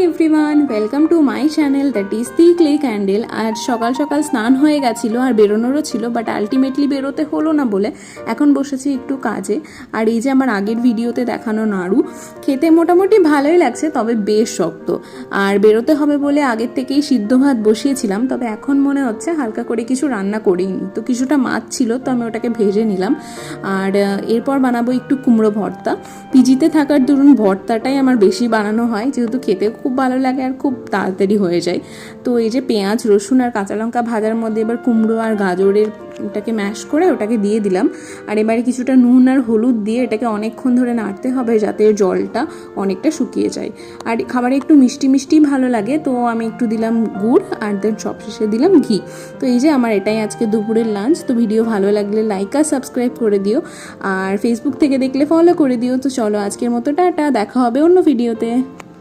Everyone, welcome to my channel that is the clay candle. আর সকাল সকাল স্নান হয়ে গেছিলো আর বেরোনোরও ছিল, বাট আলটিমেটলি বেরোতে হলো না বলে এখন বসেছি একটু কাজে। আর এই যে আমার আগের ভিডিওতে দেখানো নাড়ু, খেতে মোটামুটি ভালোই লাগছে, তবে বেশ শক্ত। আর বেরোতে হবে বলে আগের থেকেই সিদ্ধ ভাত বসিয়েছিলাম, তবে এখন মনে হচ্ছে হালকা করে কিছু রান্না করিনি। তো কিছুটা মাছ ছিল, তো আমি ওটাকে ভেজে নিলাম। আর এরপর বানাবো একটু কুমড়ো ভর্তা। পিজিতে থাকার দরুন ভর্তাটাই আমার বেশি বানানো হয়, যেহেতু খেতে খুব ভালো লাগে আর খুব তাড়াতাড়ি হয়ে যায়। তো এই যে পেঁয়াজ, রসুন আর কাঁচা লঙ্কা ভাজার মধ্যে এবার কুমড়ো আর গাজরের ওটাকে ম্যাশ করে ওটাকে দিয়ে দিলাম। আর এবারে কিছুটা নুন আর হলুদ দিয়ে এটাকে অনেকক্ষণ ধরে নাড়তে হবে, যাতে জলটা অনেকটা শুকিয়ে যায়। আর খাবারে একটু মিষ্টি মিষ্টি ভালো লাগে, তো আমি একটু দিলাম গুড় আর দেন সবশেষে দিলাম ঘি। তো এই যে আমার এটাই আজকে দুপুরের লাঞ্চ। তো ভিডিও ভালো লাগলে লাইক আর সাবস্ক্রাইব করে দিও, আর ফেসবুক থেকে দেখলে ফলো করে দিও। তো চলো আজকের মতো টাটা, দেখা হবে অন্য ভিডিওতে।